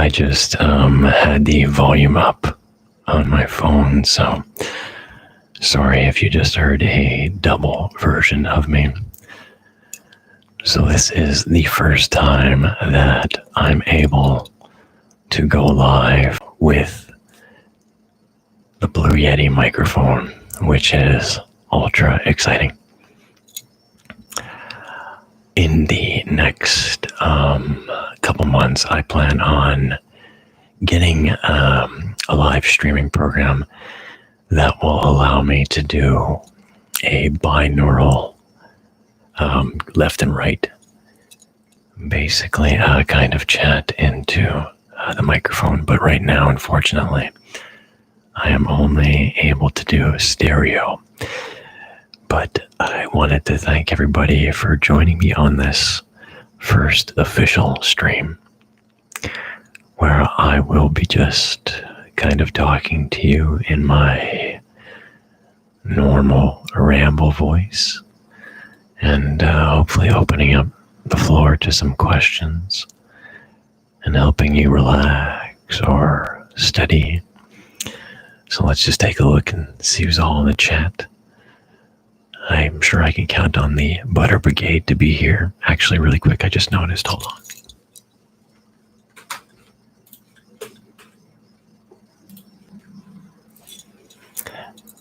I just had the volume up on my phone, so sorry if you just heard a double version of me. So this is the first time that I'm able to go live with the Blue Yeti microphone, which is ultra exciting. In the next couple months, I plan on getting a live streaming program that will allow me to do a binaural left and right, basically a kind of chat into the microphone. But right now, unfortunately, I am only able to do stereo. But I wanted to thank everybody for joining me on this first official stream, where I will be just kind of talking to you in my normal ramble voice, and hopefully opening up the floor to some questions and helping you relax or study. So let's just take a look and see who's all in the chat. I'm sure I can count on the Butter Brigade to be here. Actually, really quick, I just noticed. Hold on.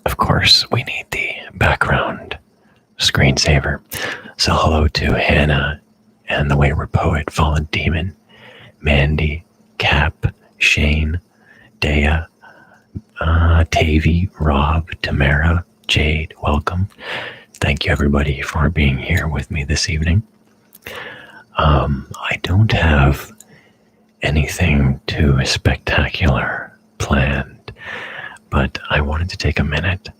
Of course, we need the background screensaver. So hello to Hannah and the Wayward Poet, Fallen Demon, Mandy, Cap, Shane, Dea, Tavi, Rob, Tamara, Jade, welcome. Thank you everybody for being here with me this evening. I don't have anything too spectacular planned, but I wanted to take a minute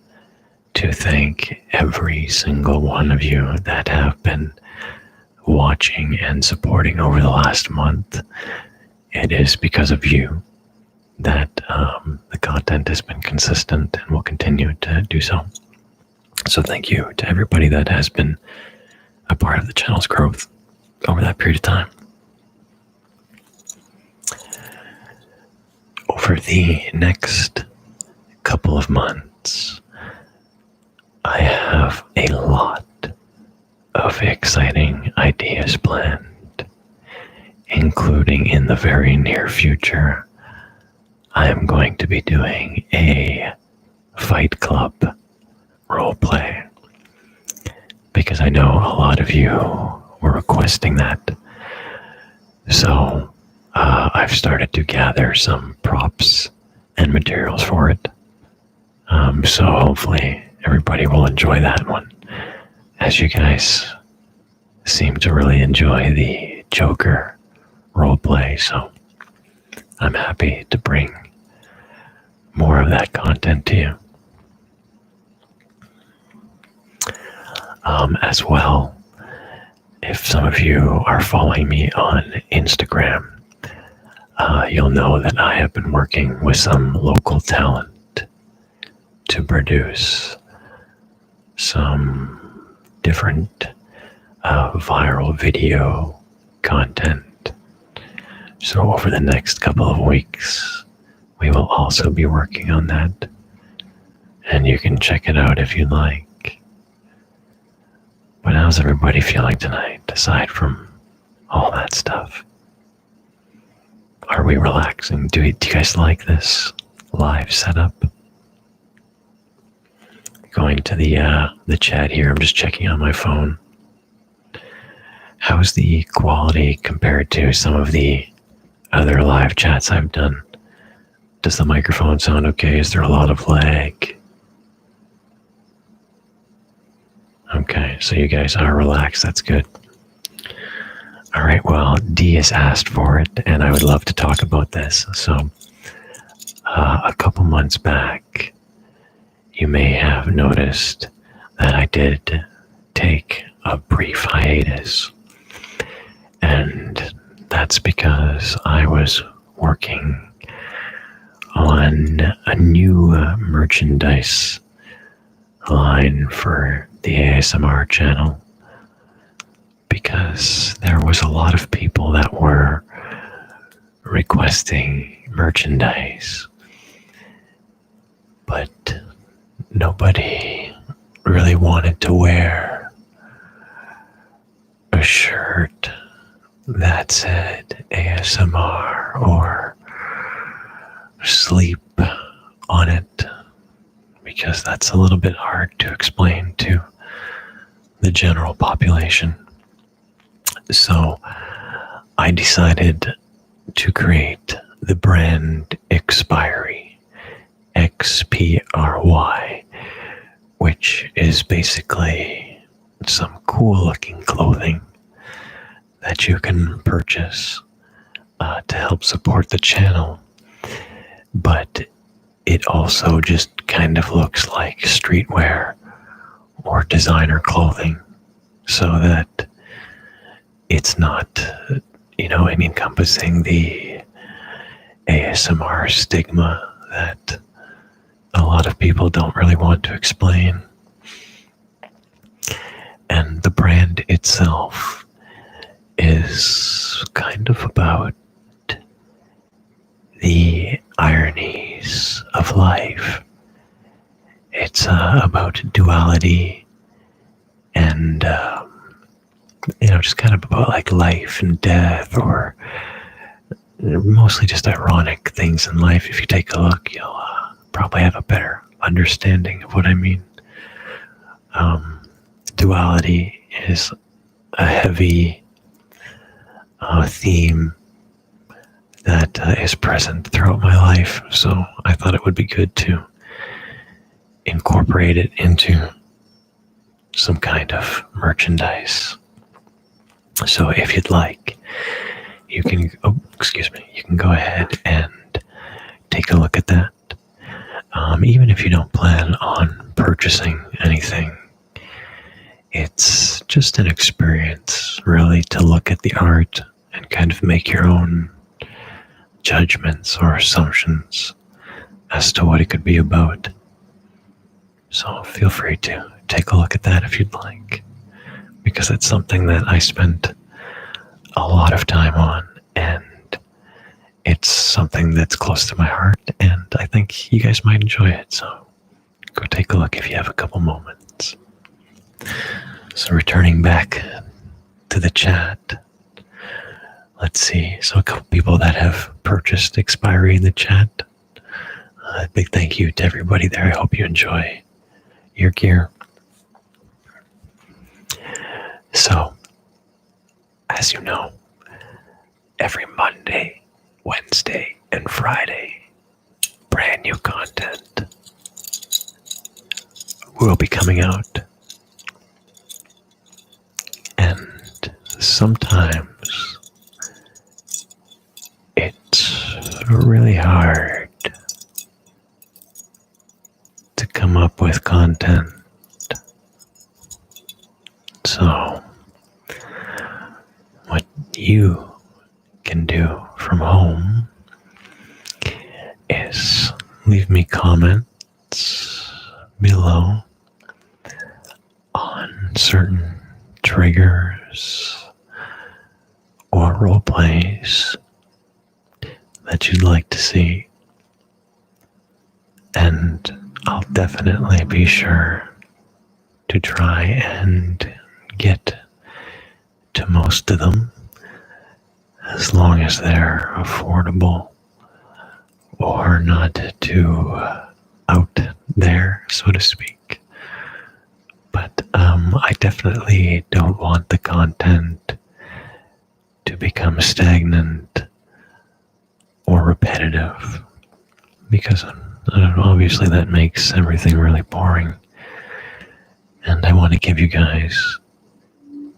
to thank every single one of you that have been watching and supporting over the last month. It is because of you that the content has been consistent and will continue to do so. So thank you to everybody that has been a part of the channel's growth over that period of time. Over the next couple of months, I have a lot of exciting ideas planned, including in the very near future, I am going to be doing a Fight Club roleplay, because I know a lot of you were requesting that. So I've started to gather some props and materials for it. So hopefully everybody will enjoy that one, as you guys seem to really enjoy the Joker roleplay. So I'm happy to bring more of that content to you. As well, if some of you are following me on Instagram, you'll know that I have been working with some local talent to produce some different viral video content. So over the next couple of weeks, we will also be working on that, and you can check it out if you'd like. But how's everybody feeling tonight, aside from all that stuff? Are we relaxing? Do you guys like this live setup? Going to the chat here, I'm just checking on my phone. How's the quality compared to some of the other live chats I've done? Does the microphone sound okay? Is there a lot of lag? Okay, so you guys are relaxed. That's good. All right, well, Dee has asked for it, and I would love to talk about this. So, a couple months back, you may have noticed that I did take a brief hiatus. And that's because I was working on a new merchandise line for the ASMR channel, because there was a lot of people that were requesting merchandise, but nobody really wanted to wear a shirt that said ASMR or sleep on it, because that's a little bit hard to explain to the general population. So I decided to create the brand Expiry, XPRY, which is basically some cool looking clothing that you can purchase to help support the channel. But it also just kind of looks like streetwear or designer clothing, so that it's not, encompassing the ASMR stigma that a lot of people don't really want to explain. And the brand itself is kind of about the ironies of life. It's about duality and, just kind of about like life and death, or mostly just ironic things in life. If you take a look, you'll probably have a better understanding of what I mean. Duality is a heavy theme that is present throughout my life, so I thought it would be good to incorporate it into some kind of merchandise. So if you'd like, you can go ahead and take a look at that. Even if you don't plan on purchasing anything, it's just an experience, really, to look at the art and kind of make your own judgments or assumptions as to what it could be about. So feel free to take a look at that if you'd like, because it's something that I spent a lot of time on, and it's something that's close to my heart, and I think you guys might enjoy it. So go take a look if you have a couple moments. So returning back to the chat, let's see. So a couple people that have purchased Expiry in the chat. A big thank you to everybody there. I hope you enjoy your gear. So, as you know, every Monday, Wednesday, and Friday, brand new content will be coming out. And sometimes it's really hard to come up with content. So, what you can do from home is leave me comments below on certain triggers or role plays that you'd like to see, and I'll definitely be sure to try and get to most of them, as long as they're affordable or not too out there, so to speak. But I definitely don't want the content to become stagnant or repetitive, because obviously that makes everything really boring. And I want to give you guys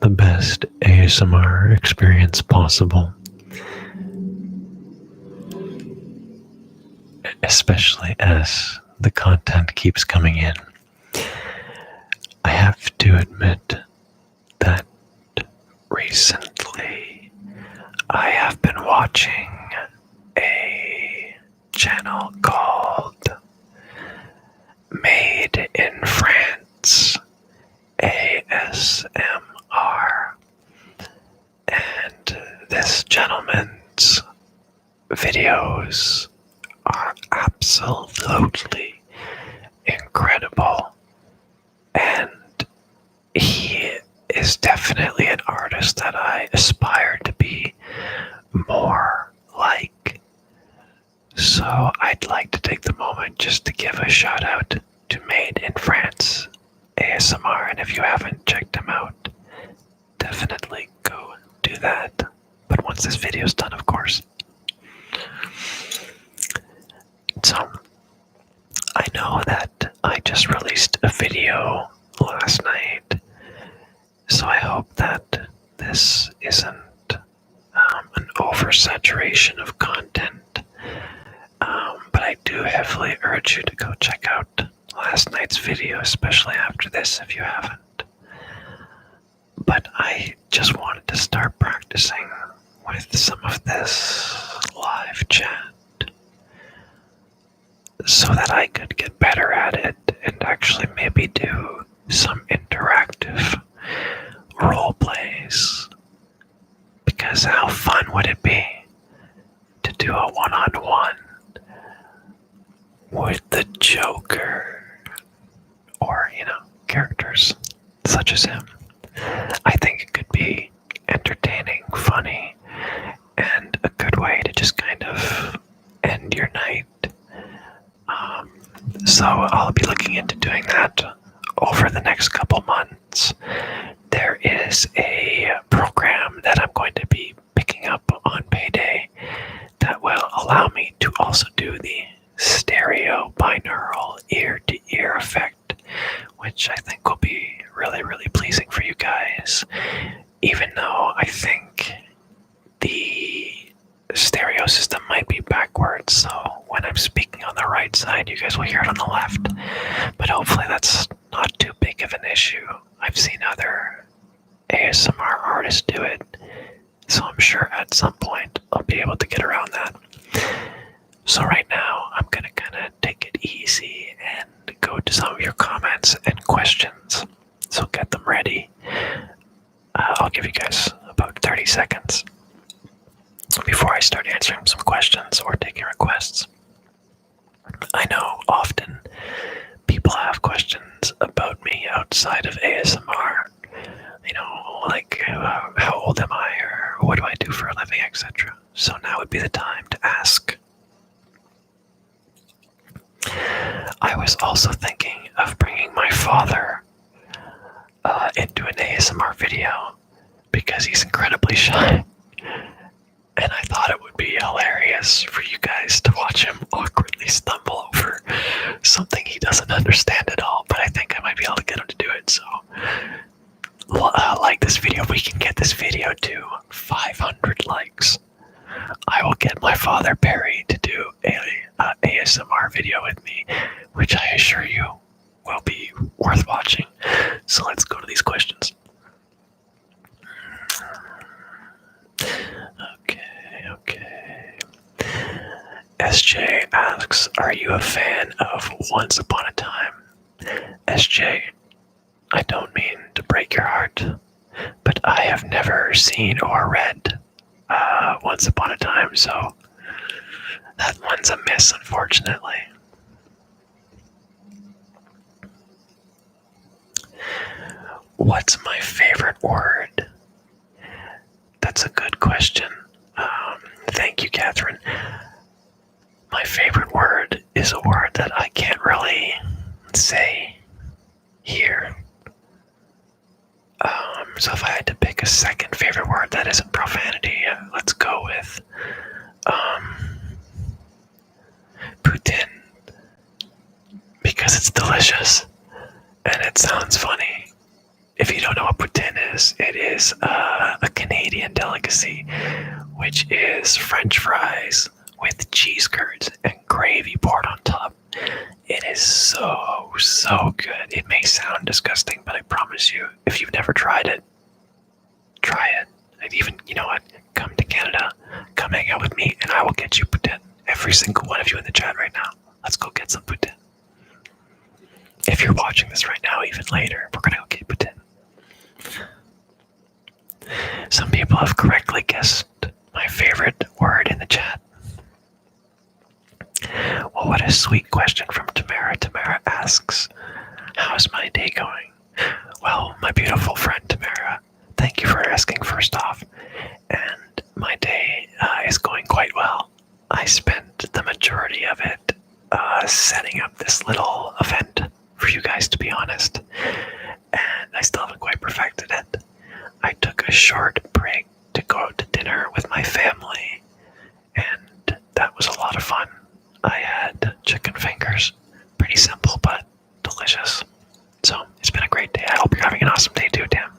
the best ASMR experience possible, especially as the content keeps coming in. I have to admit that recently I have been watching a channel called Made in France, ASMR, and this gentleman's videos are absolutely incredible, and he is definitely an artist that I aspire to be more like. So I'd like to take the moment just to give a shout out to Made in France ASMR, and if you haven't checked him out, definitely go do that. But once this video's done, of course. So, I know that I just released a video last night, so I hope that this isn't an oversaturation of content. But I do heavily urge you to go check out last night's video, especially after this if you haven't. But I just wanted to start practicing with some of this live chat so that I could get better at it and actually maybe do some interactive role plays. Because how fun would it be to do a one-on-one with the Joker or, characters such as him? I think it could be entertaining, funny, and a good way to just kind of end your night. So I'll be looking into doing that over the next couple months. There is a program that I'm going to be picking up on payday that will allow me to also do the stereo binaural ear-to-ear effect, which I think will be really, really pleasing for you guys, even though I think the stereo system might be backwards, so when I'm speaking on the right side, you guys will hear it on the left, but hopefully that's not too big of an issue. I've seen other ASMR artists do it, so I'm sure at some point I'll be able to get around that. So right now, I'm going to kind of take it easy and go to some of your comments and questions, so get them ready. I'll give you guys about 30 seconds before I start answering some questions or taking requests. I know often people have questions about me outside of ASMR. Like how old am I, or what do I do for a living, etc. So now would be the time to ask. I was also thinking of bringing my father into an ASMR video because he's incredibly shy. And I thought it would be hilarious for you guys to watch him awkwardly stumble over something he doesn't understand at all. But I think I might be able to get him to do it. So, like this video. If we can get this video to 500 likes, I will get my father Perry to do a ASMR video with me, which I assure you will be worth watching. So let's go to these questions. Okay. SJ asks, are you a fan of Once Upon a Time? SJ, I don't mean to break your heart, but I have never seen or read Once Upon a Time, so that one's a miss, unfortunately. What's my favorite word? That's a good question. Thank you, Catherine. My favorite word is a word that I can't really say here. So if I had to pick a second favorite word that isn't profanity, let's go with poutine, because it's delicious and it sounds funny. If you don't know what poutine is, it is a Canadian delicacy, which is French fries with cheese curds and gravy poured on top. It is so, so good. It may sound disgusting, but I promise you, if you've never tried it, try it. And even, you know what? Come to Canada, come hang out with me, and I will get you poutine. Every single one of you in the chat right now. Let's go get some poutine. If you're watching this right now, even later, we're gonna go get poutine. Some people have correctly guessed my favorite word in the chat. Oh, what a sweet question from Tamara. Tamara asks, how's my day going? Well, my beautiful friend Tamara, thank you for asking first off. And my day is going quite well. I spent the majority of it setting up this little event for you guys, to be honest. And I still haven't quite perfected it. I took a short break to go out to dinner with my family, and that was a lot of fun. I had chicken fingers. Pretty simple, but delicious. So it's been a great day. I hope you're having an awesome day too, Tim.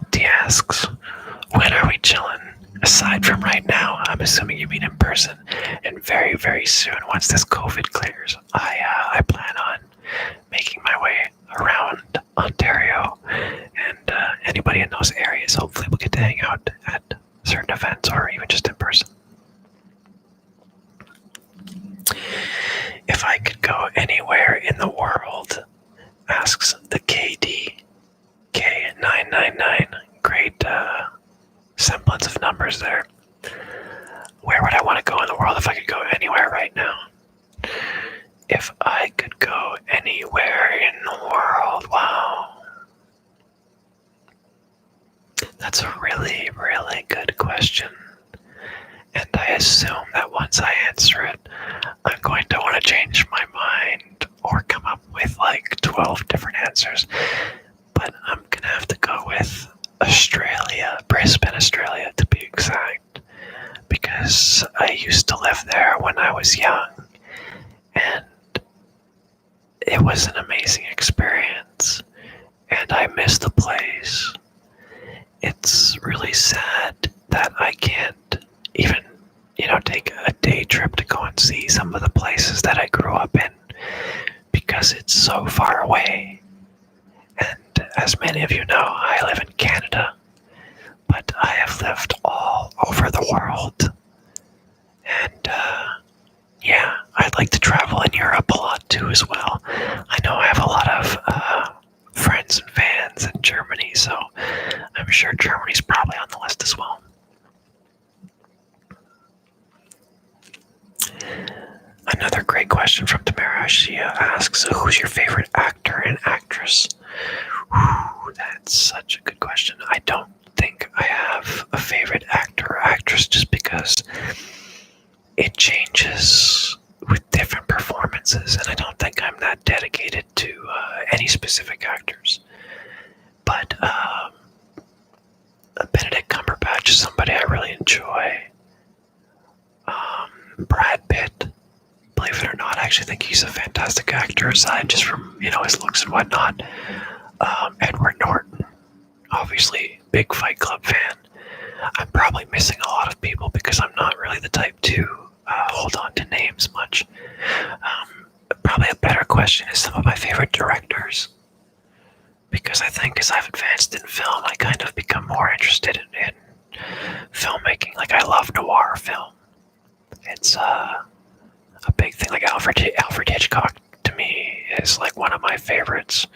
D asks, when are we chilling? Aside from right now, I'm assuming you mean in person, and very, very soon, once this COVID clears, I plan on making my way around Ontario, and anybody in those areas, hopefully we'll get to hang out at certain events or even just in person. If I could go anywhere in the world, asks the KDK999. Great semblance of numbers there. Where would I want to go in the world if I could go anywhere right now? If I could go anywhere in the world, wow. That's a really, really good question. And I assume that once I answer it, I'm going to want to change my mind or come up with like 12 different answers. But I'm going to have to go with Australia, Brisbane, Australia to be exact. Because I used to live there when I was young. And it was an amazing experience. And I miss the place. It's really sad that I can't even, take a day trip to go and see some of the places that I grew up in because it's so far away. And as many of you know, I live in Canada, but I have lived all over the world. And I'd like to travel in Europe a lot too as well. I know I have a lot of friends and fans in Germany, so I'm sure Germany's probably on the list as well. Another great question from Tamara. She asks, who's your favorite actor and actress? Whew, that's such a good question. I don't think I have a favorite actor or actress just because it changes with different performances, and I don't think I'm that dedicated to any specific actors. But Benedict Cumberbatch is somebody I really enjoy. Brad Pitt, believe it or not, I actually think he's a fantastic actor, aside just from his looks and whatnot. Edward Norton, obviously big Fight Club fan. I'm probably missing a lot of people because I'm not really the type to hold on to names much. Probably a better question is some of my favorite directors, because I think as I've advanced in film, I kind of become more interested in filmmaking. Like, I love noir film. It's a big thing. Like Alfred Hitchcock to me is like one of my favorites.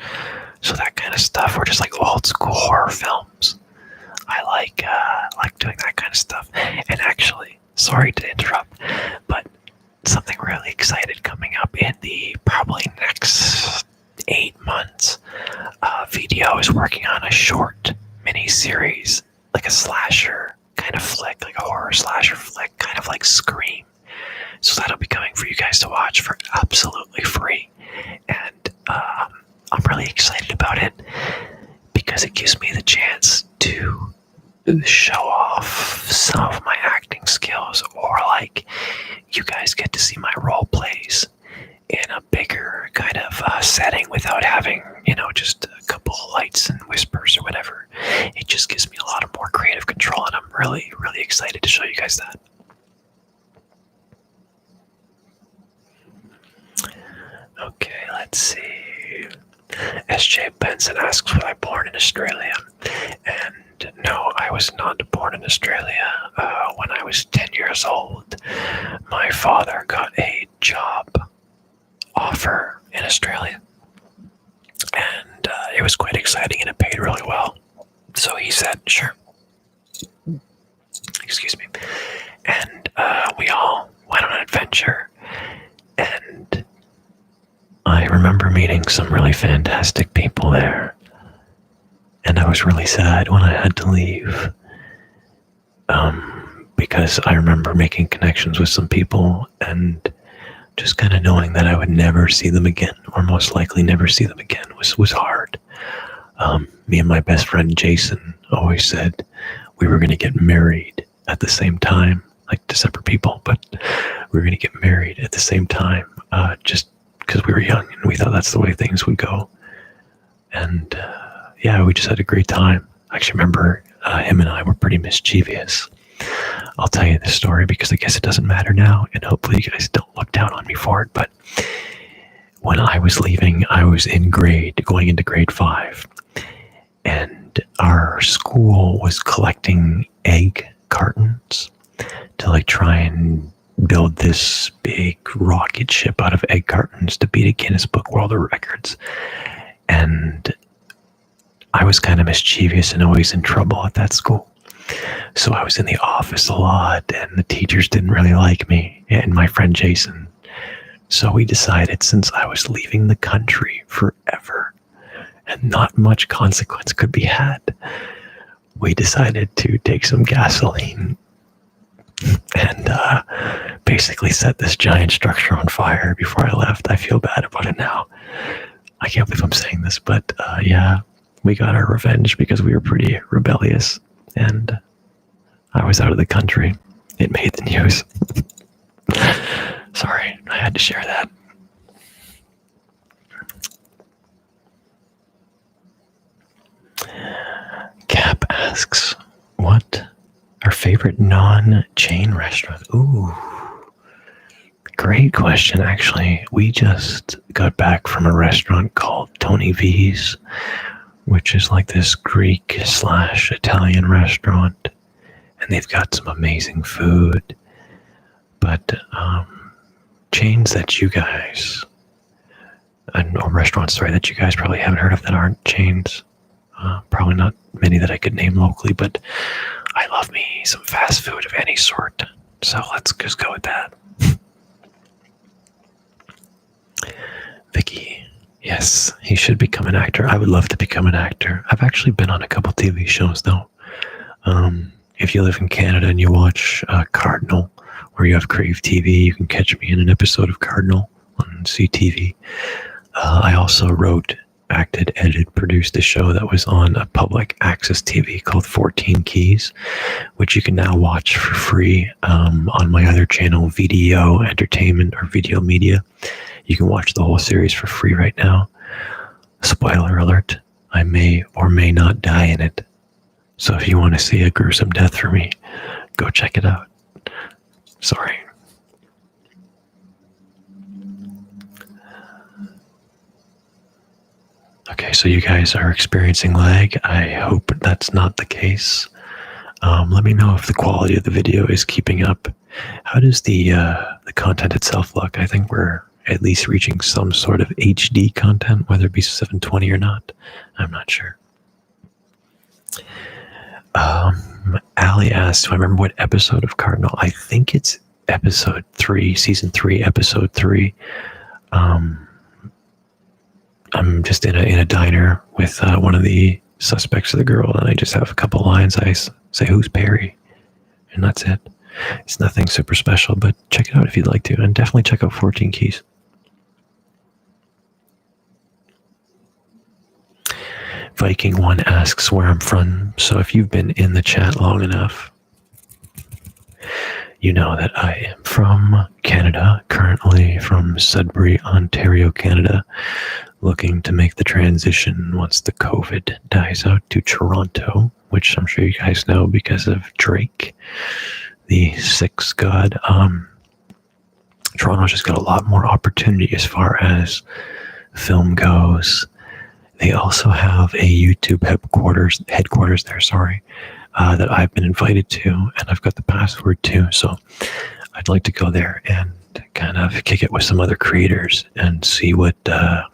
So that kind of stuff, or just like old school horror films. I like doing that kind of stuff. And actually, sorry to interrupt, but something really excited coming up in the probably next 8 months. VDO is working on a short mini-series, like a slasher kind of flick, like a horror slasher flick, kind of like Scream. So that'll be coming for you guys to watch for absolutely free. And I'm really excited about it because it gives me the chance to show off some of my acting skills, or like you guys get to see my role plays in a bigger kind of setting without having, just a couple of lights and whispers or whatever. It just gives me a lot of more creative control, and I'm really, really excited to show you guys that. Okay, let's see. SJ Benson asks, was I born in Australia? And no, I was not born in Australia. When I was 10 years old, my father got a job offer in Australia. And it was quite exciting, and it paid really well. So he said, sure, adventure. And I remember meeting some really fantastic people there. And I was really sad when I had to leave. Because I remember making connections with some people and just kind of knowing that I would never see them again, or most likely never see them again, was hard. Me and my best friend Jason always said we were going to get married at the same time, like to separate people, but we were going to get married at the same time, just because we were young and we thought that's the way things would go. And yeah, we just had a great time. I actually remember him and I were pretty mischievous. I'll tell you this story because I guess it doesn't matter now, and hopefully you guys don't look down on me for it. But when I was leaving, I was going into grade 5, and our school was collecting egg cartons to like try and build this big rocket ship out of egg cartons to beat a Guinness Book World of Records. And I was kind of mischievous and always in trouble at that school. So I was in the office a lot, and the teachers didn't really like me and my friend Jason. So we decided, since I was leaving the country forever and not much consequence could be had, we decided to take some gasoline and basically set this giant structure on fire before I left. I feel bad about it now. I can't believe I'm saying this, but yeah, we got our revenge because we were pretty rebellious, and I was out of the country. It made the news. Sorry, I had to share that. Cap asks, what our favorite non-chain restaurant? Ooh, great question, actually. We just got back from a restaurant called Tony V's, which is like this Greek/Italian restaurant, and they've got some amazing food. But chains that you guys, or restaurants, sorry, that you guys probably haven't heard of that aren't chains. Probably not many that I could name locally, but I love me some fast food of any sort. So let's just go with that. Vicky, yes, he should become an actor. I would love to become an actor. I've actually been on a couple TV shows, though. If you live in Canada and you watch Cardinal, or you have Crave TV, you can catch me in an episode of Cardinal on CTV. I also wrote, acted, edited, produced a show that was on a public access TV called 14 Keys, which you can now watch for free on my other channel, VDO Entertainment or Video Media. You can watch the whole series for free right now. Spoiler alert, I may or may not die in it. So if you want to see a gruesome death for me, go check it out. Sorry. Okay, so you guys are experiencing lag. I hope that's not the case. Let me know if the quality of the video is keeping up. How does the content itself look? I think we're at least reaching some sort of HD content, whether it be 720 or not. I'm not sure. Ali asked, do I remember what episode of Cardinal? I think it's episode 3, season 3, episode 3. I'm just in a diner with one of the suspects of the girl, and I just have a couple lines. I say, who's Perry? And that's it. It's nothing super special, but check it out if you'd like to, and definitely check out 14 Keys. Viking1 asks where I'm from. So if you've been in the chat long enough, you know that I am from Canada, currently from Sudbury, Ontario, Canada, looking to make the transition once the COVID dies out to Toronto, which I'm sure you guys know because of Drake, the sex god. Toronto's just got a lot more opportunity as far as film goes. They also have a YouTube headquarters there, that I've been invited to, and I've got the password too. So I'd like to go there and kind of kick it with some other creators and see what kind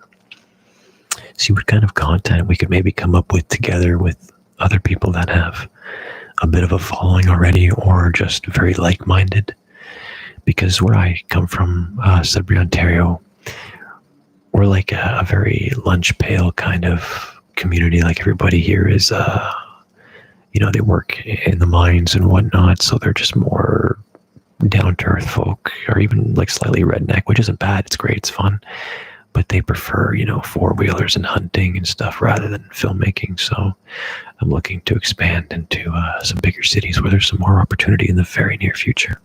of content we could maybe come up with together with other people that have a bit of a following already, or just very like-minded. because where I come from, Sudbury, Ontario, we're like a very lunch pail kind of community. Like everybody here is, they work in the mines and whatnot, so they're just more down to earth folk, or even like slightly redneck, which isn't bad. It's great. It's fun. But they prefer, four wheelers and hunting and stuff rather than filmmaking. So I'm looking to expand into some bigger cities where there's some more opportunity in the very near future.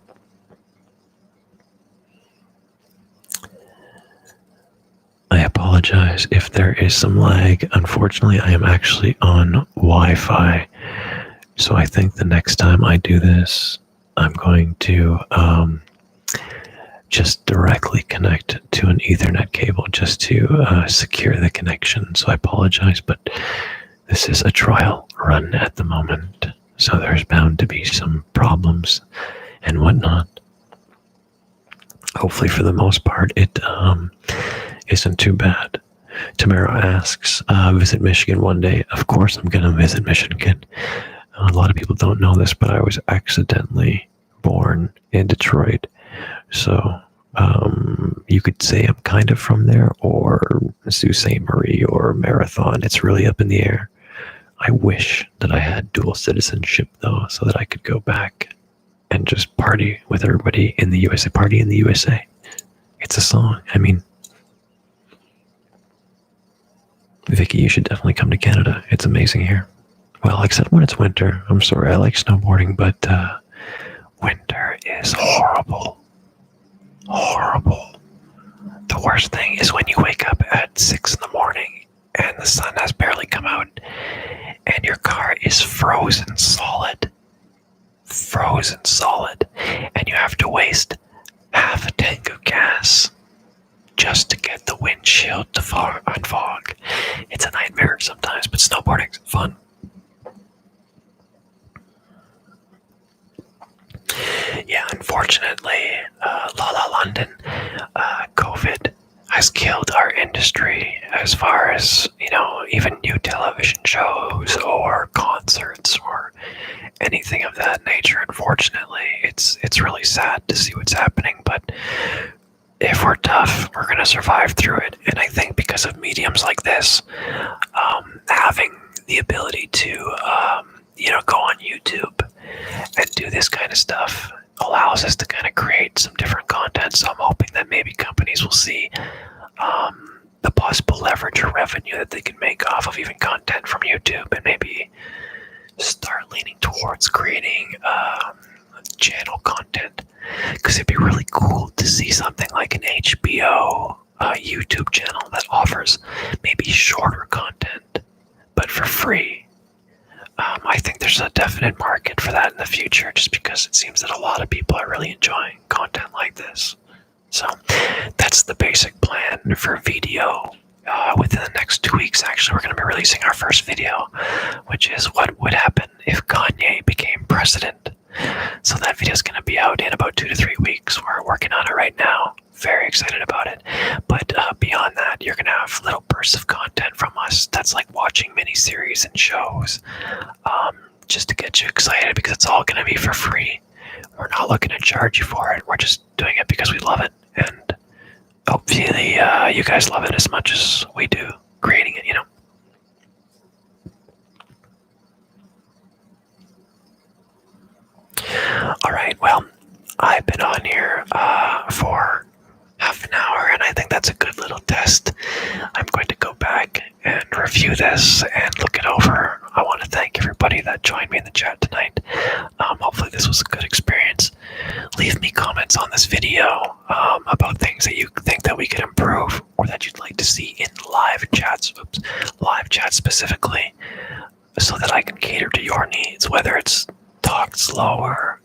I apologize if there is some lag. Unfortunately, I am actually on Wi-Fi. So I think the next time I do this, I'm going to just directly connect to an Ethernet cable just to secure the connection. So I apologize, but this is a trial run at the moment. So there's bound to be some problems and whatnot. Hopefully, for the most part, it isn't too bad. Tamara asks, visit Michigan one day. Of course I'm going to visit Michigan. A lot of people don't know this, but I was accidentally born in Detroit. So you could say I'm kind of from there, or Sault Ste. Marie, or Marathon. It's really up in the air. I wish that I had dual citizenship, though, so that I could go back and just party with everybody in the USA. Party in the USA. It's a song. I mean, Vicky, you should definitely come to Canada. It's amazing here. Well, except when it's winter. I'm sorry, I like snowboarding, but winter is horrible. Horrible. The worst thing is when you wake up at 6 in the morning and the sun has barely come out and your car is frozen solid. Frozen solid. And you have to waste half a tank of gas just to get the windshield to unfog. It's a nightmare sometimes, but snowboarding's fun. Yeah, unfortunately, La La London, COVID has killed our industry as far as, even new television shows or concerts or anything of that nature. Unfortunately, it's really sad to see what's happening, but if we're tough, we're going to survive through it. And I think because of mediums like this, having the ability to, go on YouTube and do this kind of stuff allows us to kind of create some different content. So I'm hoping that maybe companies will see the possible leverage or revenue that they can make off of even content from YouTube, and maybe start leaning towards creating channel content, because it'd be really cool to see something like an HBO YouTube channel that offers maybe shorter content but for free. I think there's a definite market for that in the future, just because it seems that a lot of people are really enjoying content like this. So that's the basic plan for video. Within the next 2 weeks, actually, we're going to be releasing our first video, which is what would happen if Kanye became president. So that video is going to be out in about 2 to 3 weeks. We're working on it right now. Very excited about it. But beyond that, you're going to have little bursts of content from us. That's like watching miniseries and shows, just to get you excited, because it's all going to be for free. We're not looking to charge you for it. We're just doing it because we love it. And hopefully you guys love it as much as we do creating it, All right, well, I've been on here for half an hour, and I think that's a good little test. I'm going to go back and review this and look it over. I want to thank everybody that joined me in the chat tonight. Hopefully this was a good experience. Leave me comments on this video about things that you think that we could improve, or that you'd like to see in live chats, live chat specifically, so that I can cater to your needs, whether it's talk slower,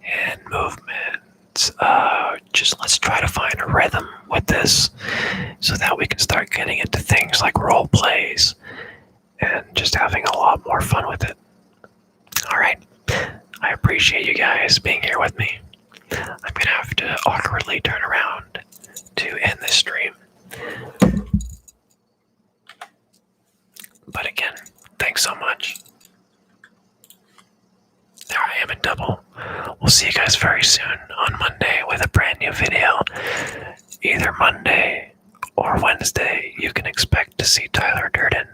hand movements. Just let's try to find a rhythm with this, so that we can start getting into things like role plays and just having a lot more fun with it. All right. I appreciate you guys being here with me. I'm going to have to awkwardly turn around to end this stream. But again, thanks so much. There I am in double. We'll see you guys very soon on Monday with Tyler Durden,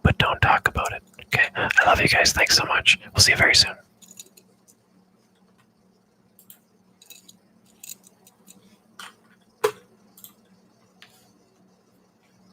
but don't talk about it. Okay. I love you guys. Thanks so much. We'll see you very soon.